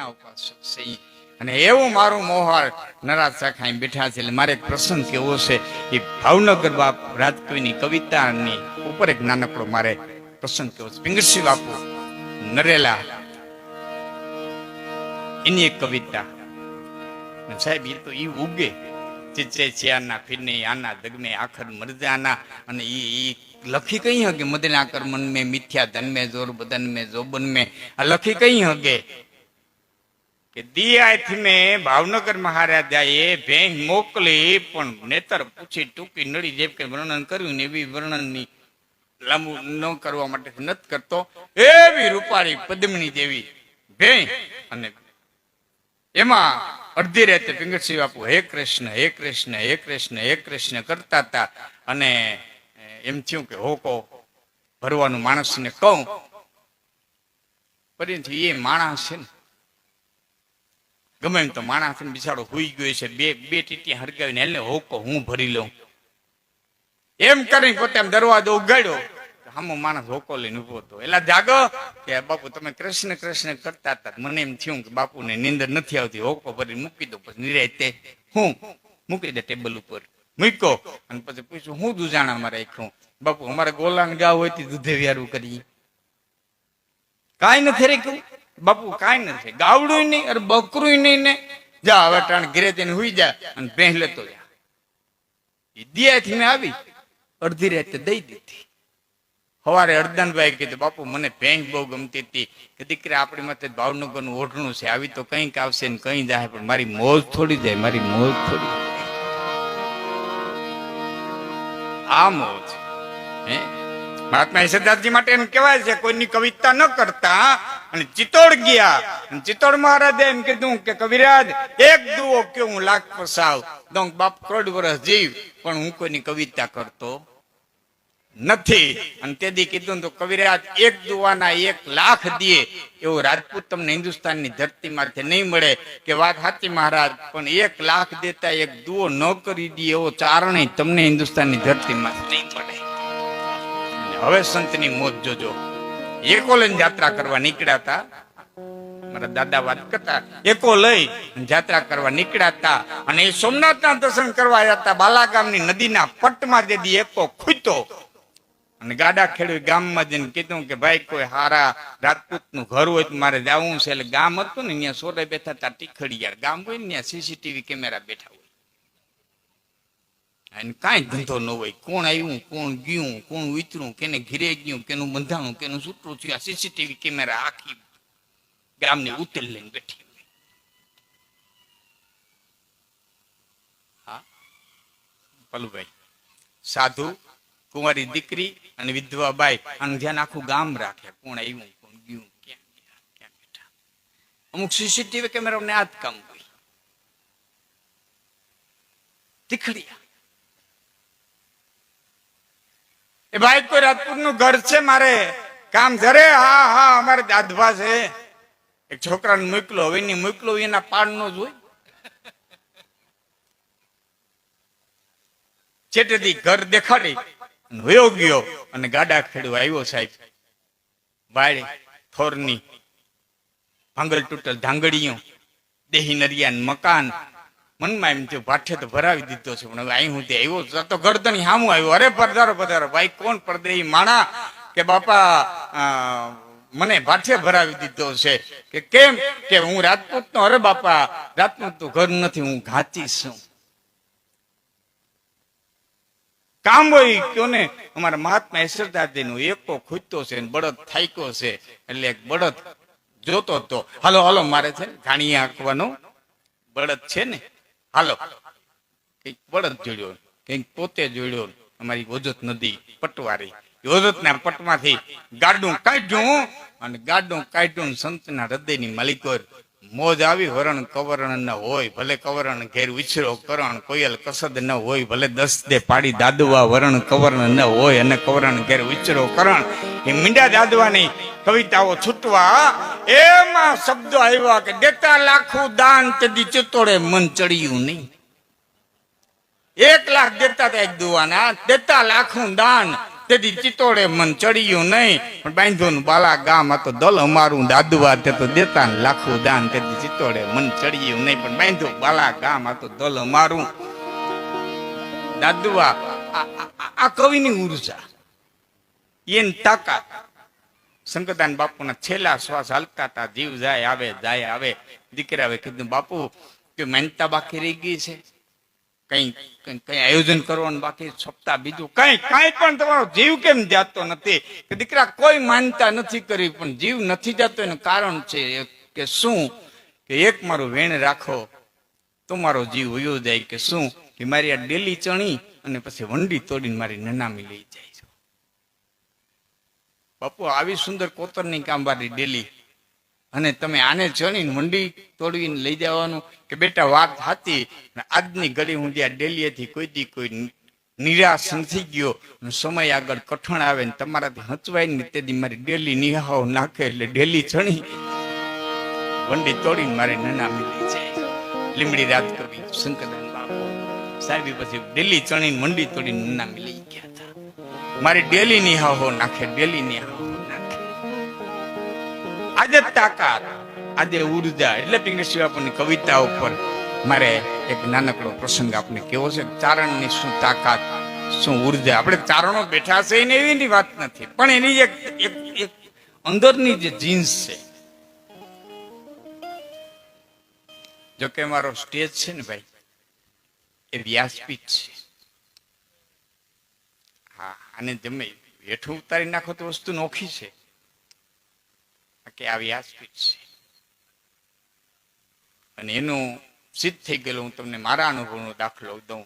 એના ઉપાસક છે. અને એવું મારું મોહાર નરાજ શાખાઈ બેઠા છે. એટલે મારે એક પ્રસંગ કેવો છે, એ ભાવનગર બાપ રાજકવિની કવિતાની ઉપર એક નાનકડો મારે પ્રસંગ કેવો છે. પિંગળસિંહ બાપુ નરેલા એની એક કવિતા. સાહેબ એ તો ઈ ઉગે ચિત્રે ચિયાના ફિરને આના દગમે આખર મરજાના. અને ઈ લખી કઈ હગે મદના કર મન મે મિથ્યા ધન મે જોર બદન મે જોબન મે. આ લખી કઈ હગે કે દિયાથી મેં ભાવનગર મહારાજાએ ભેંસ મોકલી, પણ નેતર પૂછી ટૂંકી નડી જેમ કે વર્ણન કર્યું ને એવી વર્ણનની લાંબુ ન કરવા માટે નથી કરતો. એવી રૂપાળી પદ્મની જેવી ભેંસ. અને એમાં અડધી રાતે પિંગળસિંહ બાપુ હે કૃષ્ણ હે કૃષ્ણ હે કૃષ્ણ હે કૃષ્ણ કરતા હતા. અને એમ થયું કે હોકો ભરવાનું માણસને કહું, પરંતુ એ માણસ છે ને ગમે એમ તો માણસ બિચારો હુઈ ગયો છે, બે ટીટી હરગાવીને એટલે હોકો હું ભરી લઉં એમ કરીને પોતે આમ દરવાજો ઉગાડ્યો. હામો માણસ હોકો લઈને ઉભો હતો. એટલે જાગો કે બાપુ તમે કૃષ્ણ કૃષ્ણ કરતા હતા. મને એમ થયું કે બાપુને નીંદર નથી આવતી, હોકો ભરી મૂકી દો. પછી નિરાતે હું મૂકી દે ટેબલ ઉપર મૂક્યો. અને પછી પૂછ્યું હું દુજાણામાં રાખ્યું. બાપુ અમારે ગોલાન ગાવ હોય તે દૂધે વ્યારું કરી કાંઈ નથી રાખ્યું. બાપુ કાંઈ નથી, ગાવડું નહીં અરે બકરું નહીં ને. જા હવે ટાણ ઘરે જઈને હુઈ જા અને ભેંસ લેતો જા. દિયાથી મેં આવી અડધી રાતે દઈ દીધી. સવારે અરદાનભાઈ કીધું બાપુ મને ભેંસ બહુ ગમતી હતી કે દીકરા આપણી માથે ભાવનગરનું ઓઢણું છે, આવી તો કંઈક આવશે ને કઈ જાય, પણ મારી મોજ થોડી જાય, મારી મોજ થોડી. આ મોજ હે મહાત્મા યશોદાસજી માટે એમ કહેવાય છે કોઈની કવિતા ન કરતા. અને ચિત્તોડ ગયા. ચિત્તોડ મહારાજે એમ કીધું કે કવિરાજ એક દુઓ કે હું લાખ પસાવ દઉં, બાપ કરોડ વર્ષ જીવ, પણ હું કોઈની કવિતા કરતો નથી. અને તેથી કીધું તો કવિરાજ એક દુવાના 1 લાખ દે એવું રાજપૂત તમને હિન્દુસ્તાનની ધરતીમાંથી નહીં મળે. કે વાત સાચી મહારાજ, પણ 1 લાખ દેતા એક દુઓ ન કરી દે એવો ચારણે તમને હિન્દુસ્તાનની ધરતીમાંથી નહીં મળે. હવે સંતની મોજ જોજો. એકો લઈને યાત્રા કરવા નીકળ્યા હતા. મારા દાદા વાત કરતા, એકો લઈ યાત્રા કરવા નીકળ્યા હતા. અને એ સોમનાથના દર્શન કરવા જતા બાલાગામની નદીના પટમાં જેથી એકો ખૂતો અને ગાડા ખેડૂ ગામમાં જઈને કીધું કે ભાઈ કોઈ હારા રાજપૂત નું ઘર હોય તો મારે જવું છે. એટલે ગામ હતું ને ત્યાં સોરે બેઠા હતા ટીખડિયાર ગામ હોય ને ત્યાં સીસીટીવી કેમેરા બેઠા હોય. કાંઈ ધંધો ન હોય, કોણ આવ્યું કોણ ગયું કોણ ઉતરું કેને ઘીરે ગયું કેનું બંધાણું કેનું સૂતરું થયું, આ સીસીટીવી કેમેરા આખી ગામની ઉતેલ લઈને બેઠી હોય. હા પલુભાઈ સાધુ કુંવારી દીકરી અને વિધવા બાઈ આનું ધ્યાન આખું ગામ રાખે, કોણ આવ્યું કોણ ગયું ક્યાં ગયા ક્યાં બેઠા. અમુક સીસીટીવી કેમેરાને આ જ કામ હોય. ટીખડિયા એ ભાઈ કોઈ રાજપૂત નું ઘર છે મારે કામ જરે. હા હા અમારે દાદભા છે. એક છોકરાને મોકલો, હવે ની મોકલો એના પાડ નો જ હોય. ચેટેથી ઘર દેખાડી વયો ગયો અને ગાડા ખેડવા આવ્યો. સાહેબ બાય થોરની ભાંગલ તૂટલ ધાંગડીઓ દેહી નરિયાન મકાન. મનમાં એમ થયું ભાઠે તો ભરાવી દીધો છે, પણ હવે અહીં હું તે આવ્યો તો ગરદની સામું આવ્યો. અરે પધારો પધારો ભાઈ કોણ પરદેહી માણા કે બાપા મને ભાઠે ભરાવી દીધો છે. કે કેમ કે હું રાજપૂત નો. અરે બાપા રાજપૂત નું ઘર નથી, હું ઘાતી છું. કામ હોય કયો ને. અમારા મહાત્મા યશોદાસજી નું એકો ખૂટતો છે, બળદ થાક્યો છે. એટલે એક બળદ જોતો હતો. હાલો હાલો મારે છે ઘાણીએ આંકવાનો બળદ છે ને, હાલો. કઈક બળદ જોડ્યો, કઈક પોતે જોડ્યો. અમારી ઓજત નદી પટવારી ઓજતના પટમાંથી ગાડું કાઢ્યું અને ગાડું કાઢ્યું. સંતના હૃદયની માલિકો મોજ આવી. વરણ કવરણ ન હોય ભલે કવરણ ઘેર વિછરો કરણ, કોયલ કસદ ન હોય ભલે 10 દે પાડી દાદવા. વરણ કવરણ ન હોય અને કવરણ ઘેર વિછરો કરણ. એ મીંડા દાદવાની કવિતાઓ છૂટવા એમાં શબ્દો આવ્યા કે દેતા લાખું દાન તેદી ચિત્તોડે મન ચડ્યું નહીં. 1 લાખ દેતા હતા એક દુવાના, દેતા લાખું દાન તેથી ચિત્તોડે મન ચડ્યું નહીં, પણ બાંધ્યું બાલા ગામ હતો દલ અમારું દાદુવા તે તો દેતા ને લાખું દાન. તેથી ચિત્તોડે મન ચડ્યું નહીં, પણ બાંધ્યું બાલા ગામ હતો દલ અમારું દાદુવા. આ કવિની ઉર્જા, એની તાકાત. શંકરદાન બાપુના છેલ્લા શ્વાસ હાલતા હતા, જીવ જાય આવે. દીકરાએ કીધું, બાપુ કે માનતા બાકી રહી ગઈ છે, કઈ આયોજન કરવાનું બાકી, સપ્તાહ બીજું કઈ પણ તમારો જીવ કેમ જાતો નથી? કે દીકરા કોઈ માનતા નથી કરી, પણ જીવ નથી જાતો એનું કારણ છે કે શું? કે એક મારું વેણ રાખો તો મારો જીવ વયો જાય. કે શું? કે મારી આ ડેલી ચણી અને પછી વંડી તોડીને મારી નનામી લઈ જાય છે. બાપુ આવી સુંદર કોતરની કામવાળી ડેલી, અને તમે આને ચણીને મંડી તોડવીને લઈ જવાનું? કે બેટા વાત હતી, આજની ઘડી હું જ્યાં ડેલીએથી કોઈ નિરાશ નથી ગયો, સમય આગળ કઠણ આવે ને તમારાથી હચવાય ને તેથી મારી ડેલી નિહાઓ નાખે એટલે ડેલી ચણી વંડી તોડીને મારે નનામી લઈ જાય. લીમડી રાત કવિ શંકરદાન બાપુ સાહેબ પછી ડેલી ચણીને મંડી તોડીને નનામી લઈ ગયા હતા. મારી ડેલી નિહાઓ નાખે, ડેલી નિહાઓ નાખે. આજે તાકાત, આજે ઉર્જા. એટલે પિંગળેશ બાપુની કવિતા ઉપર મારે એક નાનકડો પ્રસંગ આપને કેવો છે. ચારણની શું તાકાત, શું ઉર્જા. આપણે ચારણો બેઠા છે એને એવી વાત નથી, પણ એની એક અંદરની જે જીન્સ છે. જોકે મારો સ્ટેજ છે ને ભાઈ, એ વ્યાસપીઠ છે. હા, અને તમે હેઠું ઉતારી નાખો તો વસ્તુ નોખી છે, કે આ વ્યાસપીઠ છે. અને એનું સિદ્ધ થઈ ગયેલું હું તમને મારા અનુભવનો દાખલો દઉં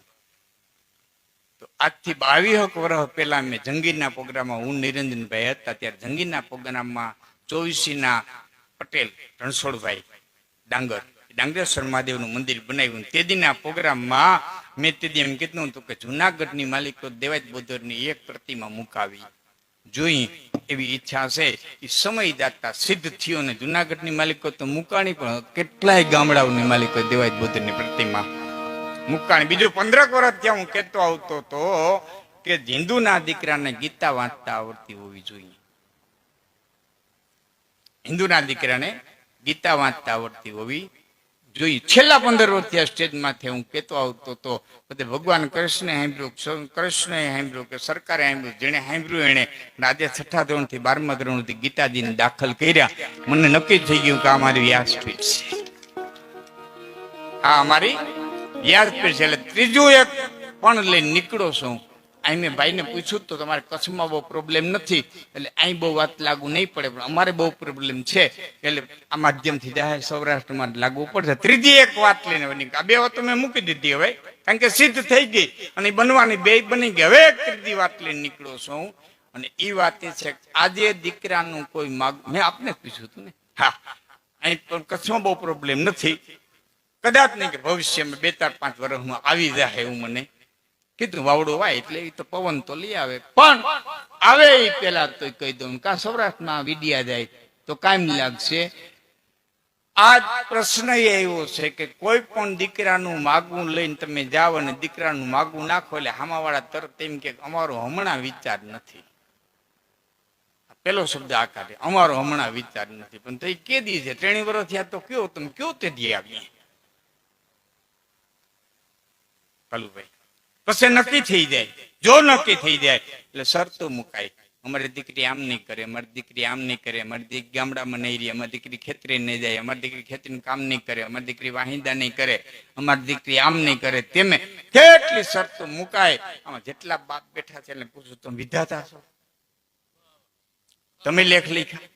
તો આજથી 22 વર્ષ પહેલા મેં જંગીરના પ્રોગ્રામમાં, હું નિરંજનભાઈ હતા ત્યારે જંગીરના પ્રોગ્રામમાં 24ના પટેલ રણછોડભાઈ ડાંગરેશ્વર મહાદેવનું મંદિર બનાવ્યું. તે દીના પ્રોગ્રામમાં મેં તે દી એમ કીધું હતું કે જુનાગઢની માલિકો દેવાયત બોદરની એક પ્રતિમા મુકાવી જોઈ એવી ઈચ્છા છે. એ સમય જાતા સિદ્ધ થયો ને જુનાગઢની માલિકો તો મુકાણી, પણ કેટલાય ગામડાઓની માલિકો દેવાયત બોદરની પ્રતિમા મુકાણી. બીજું 15 વર્ષ ત્યાં હું કહેતો આવતો હતો કે હિન્દુના દીકરાને ગીતા વાંચતા આવડતી હોવી જોઈએ. હિન્દુના દીકરાને ગીતા વાંચતા આવડતી હોવી જોઈએ. છેલ્લા 15 વર્ષથી આ સ્ટેજમાંથી હું કહેતો આવતો હતો. બધે ભગવાન કૃષ્ણે સાંભળ્યું, કૃષ્ણએ સાંભળ્યું, કે સરકારે સાંભળ્યું, જેને સાંભળ્યું એને. આજે 6થા ધોરણથી 12મા ધોરણથી ગીતાજીને દાખલ કર્યા. મને નક્કી થઈ ગયું કે આ મારી વ્યાસપીઠ છે, આ અમારી વ્યાસપીઠ છે. એટલે ત્રીજું એક પણ લઈને નીકળો છું. અહીં મેં ભાઈને પૂછ્યું તો તમારે કચ્છમાં બહુ પ્રોબ્લેમ નથી, એટલે અહીં બહુ વાત લાગુ નહીં પડે, પણ અમારે બહુ પ્રોબ્લેમ છે, એટલે આ માધ્યમથી જાહેર સૌરાષ્ટ્રમાં લાગુ પડશે. ત્રીજી એક વાત લઈને આ બે વાતો મેં મૂકી દીધી હવે, કારણ કે સિદ્ધ થઈ ગઈ અને બનવાની બે બની ગઈ. હવે એક ત્રીજી વાત લઈને નીકળો છું, અને એ વાત એ છે કે આજે દીકરાનું કોઈ માગ, મેં આપને પૂછ્યું હતું ને, હા અહીં પણ કચ્છમાં બહુ પ્રોબ્લેમ નથી, કદાચ નહીં કે ભવિષ્યમાં 2-4-5 વર્ષમાં આવી જાય એવું મને કીધું. વાવડો વાય એટલે એ તો પવન તો લઈ આવે, પણ આવે એ પેલા તો કહી દઉં કા સૌરાષ્ટ્રમાં વિડિયા જાય તો કાયમ લાગશે. આ પ્રશ્ન એ આવ્યો છે કે કોઈ પણ દીકરાનું માગવું લઈને તમે જાઓ અને દીકરાનું માગવું નાખો એટલે હામાવાળા તરત એમ કે અમારો હમણાં વિચાર નથી. પેલો શબ્દ આ કાઢે, અમારો હમણાં વિચાર નથી. પણ તો એ કે દી છે 3 વર્ષ થયા તો કયો તમે કયો તે દી આવીએ કાલુભાઈ. પછી નક્કી થઈ જાય, જો નક્કી થઈ જાય એટલે શરતો મુકાય. અમારી દીકરી આમ નહીં કરે, અમારી દીકરી આમ નહીં કરે, અમારી દીકરી ગામડામાં નહીં રહી, અમારી દીકરી ખેતરે નહીં જાય, અમારી દીકરી ખેતીનું કામ નહીં કરે, અમારી દીકરી વાહિંદા નહીં કરે, અમારી દીકરી આમ નહીં કરે. તેમે કેટલી શરતો મુકાય. આમાં જેટલા બાપ બેઠા છે એટલે પૂછું, તમે વિધાતા છો? તમે લેખ લખ્યા?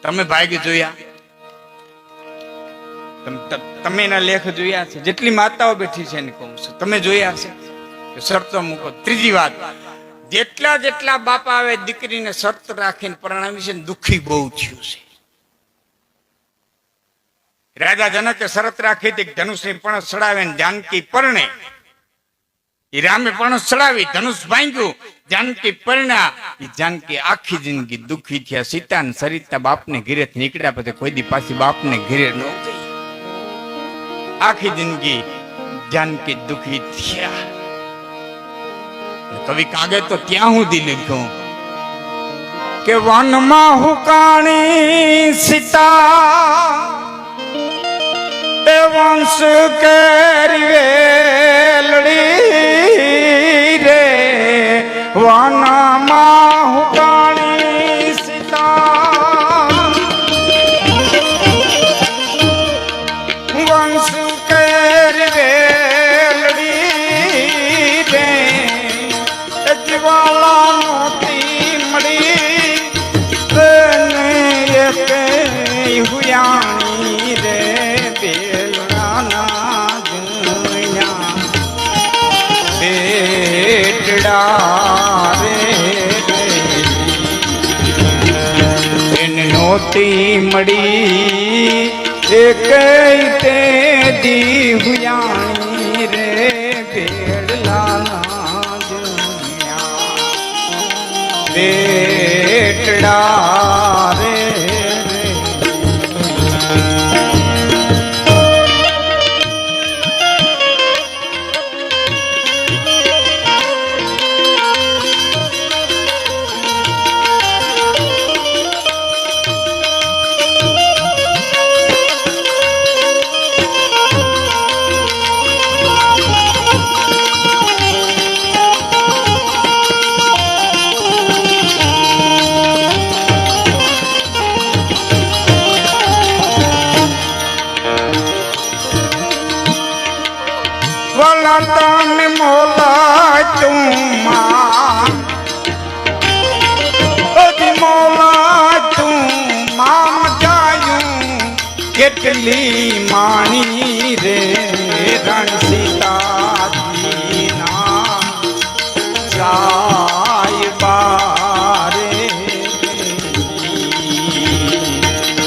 તમે ભાગ જોયા? તમે એના લેખ જોયા છે? જેટલી માતાઓ બેઠી છે એને કહું છું, તમે જોયા છે કે શરતો મૂકો. ત્રીજી વાત, જેટલા બાપા આવે દીકરીને શરત રાખીને પરણાવી છે, દુઃખી બહુ થયું છે. રાજા જનકે શરત રાખી હતી ધનુષની પણસ ચડાવે ને જાનકી પરણે. એ રામે પણસ ચડાવી, ધનુષ ભાંગ્યું, જાનકી પરણા. એ જાનકી આખી જિંદગી દુઃખી થયા. સીતા ને સરિતા બાપને ઘેરે નીકળ્યા પછી કોઈ દી પાછી બાપને ઘેરે ન ગઈ. આખી જિંદગી જાનકી દુઃખી થયા. કવિ કાગે તો ત્યાં સુધી લખ્યું કે વનમાં હુકાણી સીતા એ વંશ કેરી વેલડી રે વનમાં હુકાણી સીતા વંશ કેરી વેલડી રે જીવાલા મોતી મળી હુયાણી રે બેલડાના દુનિયા બેટડા રે એને નોતી મળી એક તે દી હુયાણી રે બેલડાના દુનિયા બેટડા રે તન મોલા તું મોલા તું મામ જાયું કેટલી માણી રે રણ સીતાજી ના સાયબા રે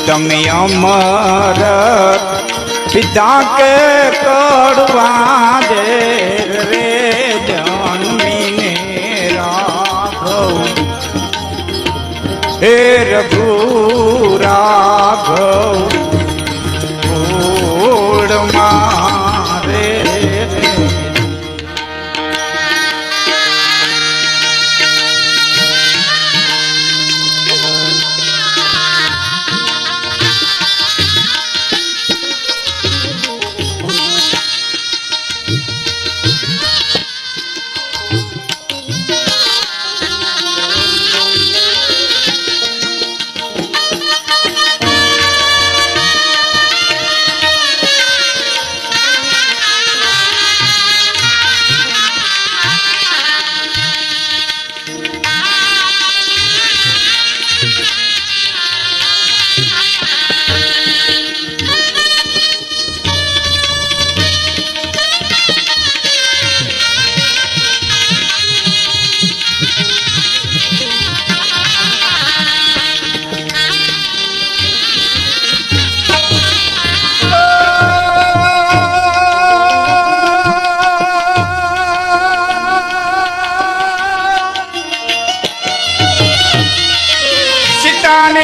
તમે અમર પિતા કે કડવા દે રે જન્મીને રાઘવ હે રઘુ રાઘવ ઓળમાં રે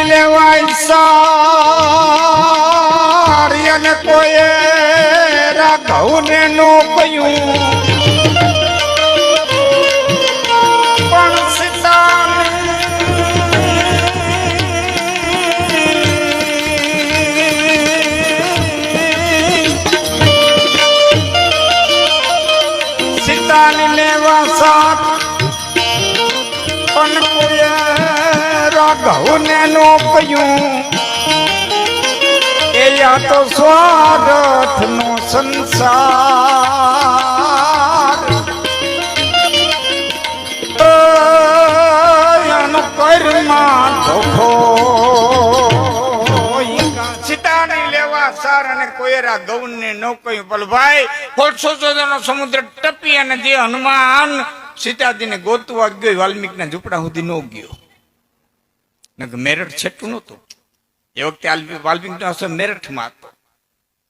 લેવાય સારી અને કોઈ રાઘવ ને નો કહ્યું પણ સીતાને સીતાને લેવા સાથ પણ કોઈ રાઘવ ને નો કહ્યું એ યા તો સ્વાર્થ નો સંસાર કર્મા ધોખો સીતાને લેવા સાર અને કોઈ રાઘવ ને નો કહ્યું પણ ભાઈ 414 નો સમુદ્ર ટપી અને જે હનુમાન સીતાજીને ગોતવા ગયો વાલ્મીકના ઝૂંપડા સુધી નો ગયો મેરઠ છેટું નહોતું એ વખતે વાલ્મીકનો આશ્રમ મેરઠમાં હતો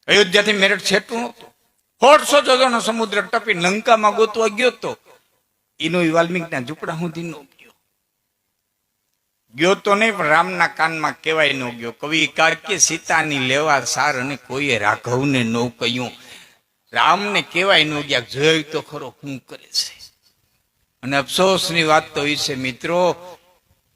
અયોધ્યાથી મેરઠ છેટું નહોતું 414 નો સમુદ્ર ટપી લંકામાં ગોતવા ગયો તો એનો વાલ્મીકના ઝૂંપડા સુધી નો ગયો તો નહીં પણ રામના કાનમાં કહેવાય નો ગયો કવિ કે સીતાની લેવા સાર અને કોઈએ રાઘવને નો કહ્યું રામને કહેવાય નો ગયા જોયું તો ખરો શું કરે છે અને અફસોસની વાત તો એ છે મિત્રો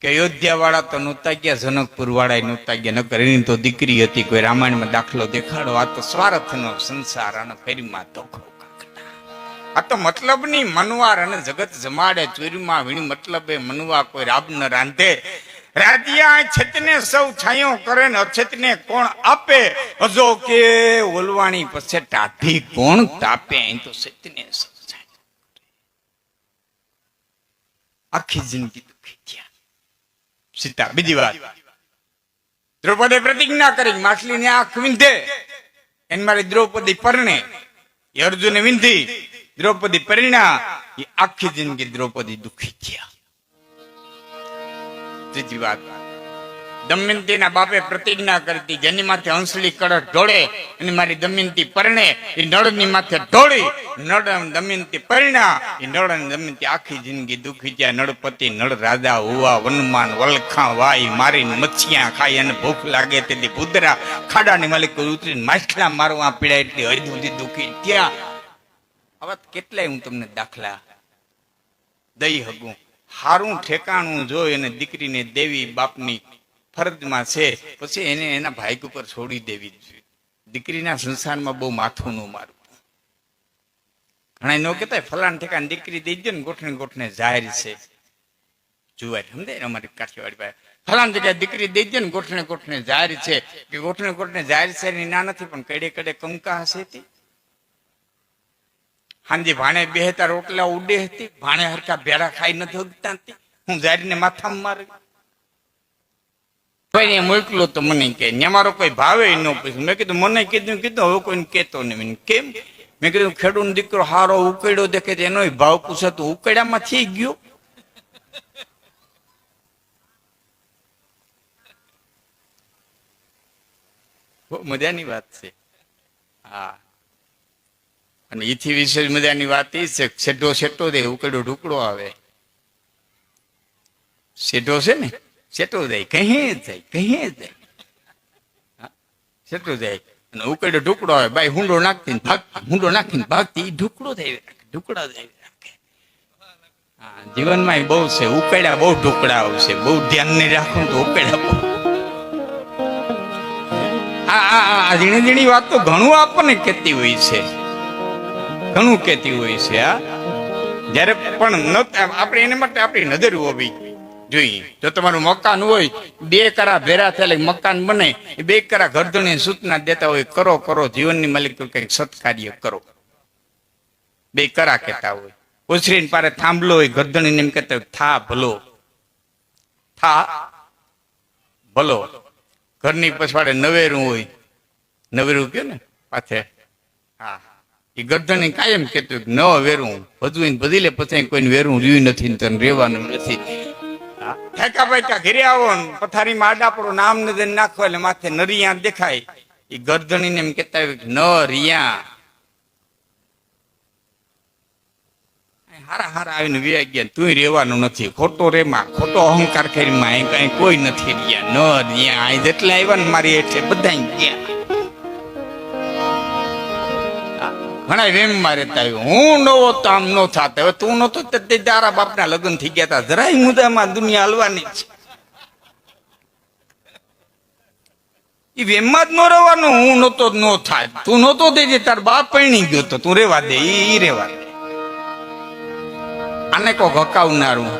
કે અયોધ્યા વાળા તો નહોતા ગયા, જનકપુર વાળા નહોતા ગયા, નકર એની તો દીકરી હતી. કોઈ રામાયણમાં દાખલો દેખાડો. આ તો સ્વાર્થનો સંસાર અને ફેરીમાં ધોખો. આ તો મતલબની મનવાર અને જગત જમાડે ચોરીમાં વીણી મતલબે મનવા કોઈ રાબ ન રાંધે. રાજ્યા છતને સૌ છાયો કરે ને અછતને કોણ આપે. અજો કે ઓલવાણી પછી ટાઢી કોણ તાપે. અહીં તો છતને સૌ છાયો. આખી જિંદગી દુખી થયા સીતા. બીજી વાત, દ્રૌપદે પ્રતિજ્ઞા કરી માછલીની આંખ વિંધે એને મારી દ્રૌપદી પરણે. એ અર્જુને વિંધી, દ્રૌપદી પરિણા. એ આખી જિંદગી દ્રૌપદી દુખી થયા. ત્રીજી વાત, દમયંતીના બાપે પ્રતિજ્ઞા કરી જેની માથે હંસલી કળશ ઢોળે અને મારી દમયંતી પરણે. એ નળની માથે ઢોળી, નળ દમયંતી પરિણા. એ નળ અને દમયંતી આખી જિંદગી દુખી થયા. નળપતિ નળ રાજા હોવા વનમાન વલખા વાય મારીને મચ્છિયા ખાઈ અને ભૂખ લાગે તેથી ભૂદરા ખાડાની માલિક ઉતરીને માછલા મારવા પીડા એટલી હજી દુખી થયા. હવે કેટલાય હું તમને દાખલા દઈ હગું. હારું ઠેકાણું જોઈ અને દીકરીને દેવી બાપની ફરજમાં છે, પછી એને એના ભાઈક ઉપર છોડી દેવી જોઈએ. દીકરીના સંસારમાં બહુ માથું ન મારવું. ઘણા ન કહેતા ફલાણ ઠેકાણ દીકરી દઈ દે ને ગોઠણે ગોઠણે જાહેર છે. જુવાર સમજાય અમારી કાઠિયાવાડી પાસે ફલાણ જગ્યાએ દીકરી દઈ દે ને ગોઠણે ગોઠણે જાહેર છે. કે ગોઠણે ગોઠણે જાહેર છે એની ના નથી, પણ કડે કડે કંકા હશે તે. હાંજી ભાણે બેહતા રોટલા ઉડે હતી, ભાણે હરખા ભેડા ખાઈ નથી ઉગતા. હું જારીને માથામાં મારે ભાઈ મોકલો તો મને કે મારો કોઈ ભાવે ન પૂછ્યું. મેં કીધું મને કીધું હવે કોઈને કેતો નહીં. કેમ? મેં કીધું ખેડૂત દીકરો હારો ઉકેડ્યો દેખે એનો ભાવ પૂછે તો ઉકેડામાં થઈ ગયો. બહુ મજાની વાત છે. હા, અને એથી વિશેષ મજાની વાત એ છે, સેઢો સેટો દે ઉકેડો ઢુકડો આવે. સેઢો છે ને સેટો જાય કહે જાય સેટો જાય અને ઉકેડો ઢુકડો આવે. ભાઈ હુંડો નાખતી હુંડો નાખીને ભાગતી ઢુકડો થાય ઢુકડા જાય. હા, જીવનમાં બહુ છે ઉકેડા બહુ ઢુકડા આવશે. બહુ ધ્યાન નહીં રાખવું તો ઉકેડા બહુ. આ ઝીણી ઝીણી વાત તો ઘણું આપણને કહેતી હોય છે, ઘણું કહેતી હોય છે. આ જયારે પણ આપણે એને માટે આપણી નજર હોવી જોઈએ. જો તમારું મકાન હોય, 2 કરા ભેરા થયેલા મકાન બને, એ 2 કરા ગરદણી સૂચના દેતા હોય કરો કરો જીવનની માલિક કઈક સત્કાર્ય કરો. 2 કરા કહેતા હોય. ઓસરીને પારે થાંભલો હોય, ગરદણી એમ કહેતા હોય થા ભલો, થા ભલો. ઘરની પછવાડે નવેરું હોય, નવેરું કે ને પાછે. હા, એ ગરદણી કાયમ કેતું ન વેરું બધું બધી લે, પછી કોઈને વેરું રહ્યું નથી, તને રેવાનું નથી. ઠેકા પૈકા ઘેરે આવો ને પથારીમાં આડા પડો, નામ નજર નાખો એટલે માથે નરિયા દેખાય. એ ગરદણીને એમ કેતા હોય ન રિયા. હારા હારા આવીને વ્યા ગયા, તું રેવાનું નથી, ખોટો રેમાં ખોટો અહંકાર કરીમાં કઈ કોઈ નથી રહ્યા. ન રિયા અહીં જેટલા આવ્યા ને મારી એટલે બધા ગયા. ઘણા વેમ માં રહેતા હોય, હું નવો તો આમ નો થાત. હવે તું નતો તે તારા બાપના લગ્ન થઈ ગયા હતા. જરાય મુદ્દામાં દુનિયા હલવાની છે. એ વેમમાં જ ન રહેવાનું. હું નતો જ નો થાય, તું નતો દેજે તાર બાપ પરણી ગયો તો તું રેવા દે, ઈ રેવા દે. આને કોક હકાવનારું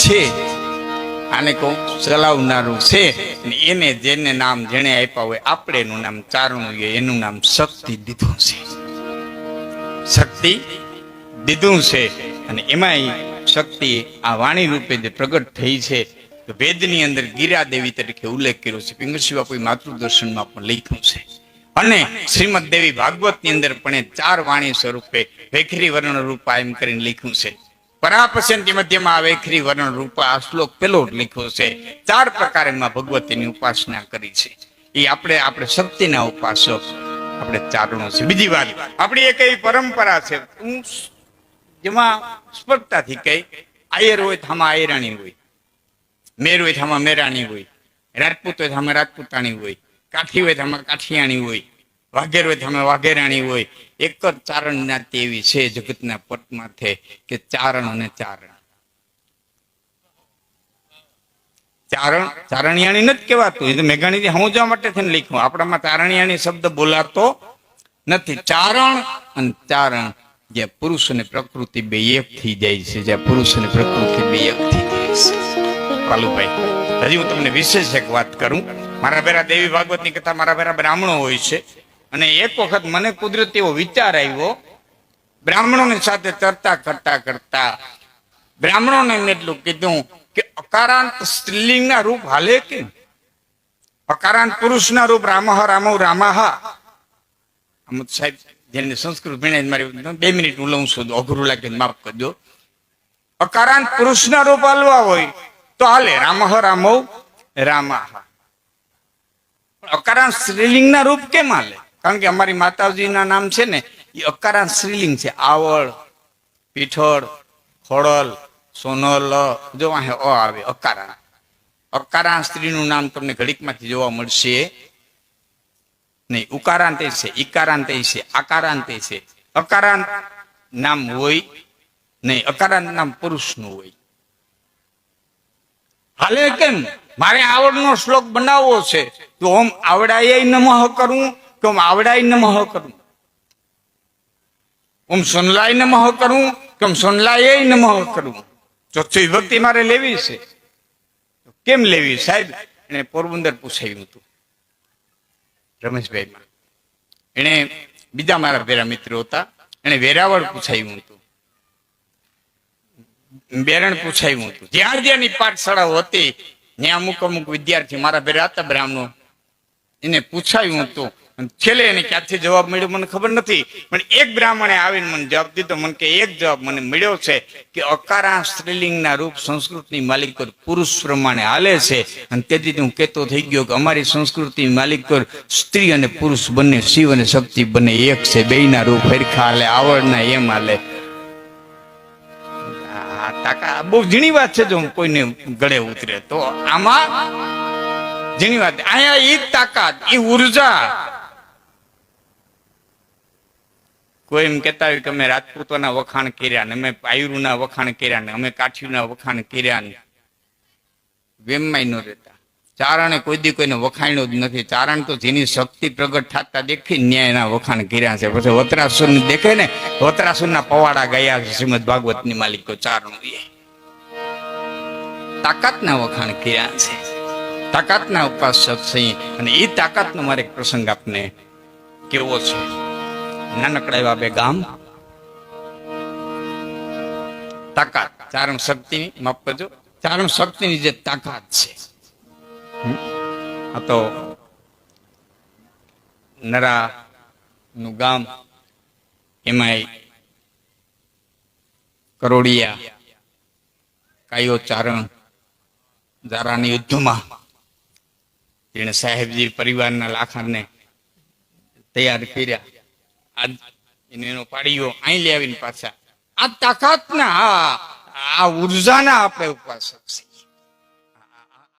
છે, આને કોક ચલાવનારું છે. એને જેને નામ જેને આપ્યા હોય, આપણે એનું નામ ચારણું હોય, એનું નામ શક્તિ દીધું છે. શક્તિ દીધું છે. અને એમાં શક્તિ આ વાણી રૂપે જે પ્રગટ થઈ છે, તો વેદની અંદર ગીરા દેવી તરીકે ઉલ્લેખ કર્યો છે. પિંગળશી બાપુએ માતૃદર્શનમાં પણ લખ્યું છે. અને શ્રીમદ દેવી ભાગવત ની અંદર પણ 4 વાણી સ્વરૂપે વેખરી વર્ણ રૂપા એમ કરીને લખ્યું છે. પરાપસંતી મધ્યમાં આ વેખરી વર્ણ રૂપા આ શ્લોક પેલો લખ્યો છે. 4 પ્રકારે એમાં ભગવતીની ઉપાસના કરી છે. એ આપણે શક્તિના ઉપાસક આપણે ચારણો છે. બીજી વાત, આપણી એક એવી પરંપરા છે જેમાં સ્પષ્ટતાથી કઈ આયર હોય તો આમાં આયરાણી હોય, મેર હોય તો આમાં મેરાણી હોય, રાજપૂત હોય તો આમાં રાજપૂતાણી હોય, કાઠી હોય તો આમાં કાઠિયાણી હોય. વાઘેર હોય તમે વાઘેરાણી હોય, એક જ ચારણ જ્ઞાતિ એવી છે જગતના પટમાંથી કે ચારણ અને ચારણ. ચારણિયાણી નથી કહેવાતું, એ તો મેઘાણીથી સમજવા માટે થઈને લખ્યું. આપણામાં ચારણિયાણી શબ્દ બોલાતો નથી. ચારણ અને ચારણ, જે પુરુષ અને પ્રકૃતિ બે એક થઈ જાય છે, જ્યાં પુરુષ અને પ્રકૃતિ બે એક થઈ જાય છે. કાલુભાઈ, હજી હું તમને વિશેષ એક વાત કરું. મારા ભેરા દેવી ભાગવતની કથા મારા ભેરા બ્રાહ્મણો હોય છે, અને એક વખત મને કુદરતી એવો વિચાર આવ્યો. બ્રાહ્મણોની સાથે ચર્ચા કરતા કરતા બ્રાહ્મણોને એમને એટલું કીધું કે અકારાંત સ્ત્રીલિંગના રૂપ હાલે કે અકારાંત પુરુષના રૂપ રામઃ રામૌ રામાહ. અમુક સાહેબ જેને સંસ્કૃત ભણે મારી 2 મિનિટ હું લઉં છું, અઘરું લાગે માફ કરજો. અકારાંત પુરુષના રૂપ હાલવા હોય તો હાલે રામઃ રામૌ રામાહ. અકારાંત સ્ત્રીલિંગના રૂપ કેમ હાલે? કારણ કે અમારી માતાજીના નામ છે ને એ અકારાંત સ્ત્રીલિંગ છે. આવળ, પીઠળ, ખોડલ, સોનલ, જો અહીં અ આવે અકારાંત. અકારાંત સ્ત્રીનું નામ તમને ઘડીકમાંથી જોવા મળશે નહીં. ઉકારાંત છે, ઈકારાંત છે, આકારાંત છે. અકારાંત નામ હોય નહીં, અકારાંત નામ પુરુષનું હોય. હાલે કેમ? મારે આવડનો શ્લોક બનાવવો છે તો ઓમ આવડાય નમઃ કરું કે ઓમ આવડાય નમઃ કરું? ઓમ સોનલાય નમઃ કરું કે ઓમ સોનલાય નમઃ કરું? ચોથી વિભક્તિ મારે લેવી છે. કેમ લેવી સાહેબ? એને પોરબંદર પૂછાયું હતું રમેશભાઈમાં. એને બીજા મારા ભેરા મિત્રો હતા, એને વેરાવળ પૂછાયું હતું, બેરણ પૂછાયું હતું. જ્યાં જ્યાંની પાઠશાળાઓ હતી ત્યાં અમુક વિદ્યાર્થી મારા ભેરા હતા બ્રાહ્મણો, એને પૂછાયું હતું. છેલ્લે એને ક્યાંથી જવાબ મળ્યો મને ખબર નથી, પણ એક બ્રાહ્મણે આવીને મને જવાબ દીધો. મને કે એક જવાબ મને મળ્યો છે કે અકારાંત સ્ત્રીલિંગના રૂપ સંસ્કૃતની માલિકો પુરુષ પ્રમાણે હાલે છે. અને તેથી હું કહેતો થઈ ગયો કે અમારી સંસ્કૃતિ માલિકો સ્ત્રી અને પુરુષ બંને, શિવ અને શક્તિ બંને એક છે. બેયના રૂપ હરખા હાલે, આવડના એમ હાલે. તાકા બહુ ઝીણી વાત છે, જો કોઈને ગળે ઉતરે તો આમાં ઝીણી વાત. અહીંયા ઈ તાકાત, ઈ ઉર્જા. કોઈ એમ કહેતા હોય કે અમે રાજપૂતોના વખાણ કર્યા ને, અમે પાયરુના વખાણ કર્યા ને, અમે કાઠીના વખાણ કર્યા ને, વેમમાં ન રહેતા. ચારણે કોઈ દી કોઈને વખાણ્યો જ નથી. ચારણ તો જેની શક્તિ પ્રગટ થતા દેખી ન્યાયના વખાણ કર્યા છે. પછી વત્રાસુર દેખે ને, વત્રાસુરના પવાડા ગયા છે શ્રીમદ ભાગવતની માલિકો ચારણો. તાકાતના વખાણ કર્યા છે, તાકાતના ઉપાસક છે. અને એ તાકાતનો મારે એક પ્રસંગ આપને કેવો છે. નાનકડા એવા 2 ગામ, તાકાત ચારણ શક્તિની, માફ કરજો, ચારણ શક્તિની જે તાકાત છે. આ તો નરા નું ગામ, એમાં કરોડિયા કાયો ચારણ જારાની યુદ્ધમાં તેને સાહેબજી પરિવારના લાખાને તૈયાર કર્યા. એનો પાડીઓ અહીં લઈ આવીને પાછા આ તાકાતના, આ ઉર્જાના આપણે ઉપાસક છે.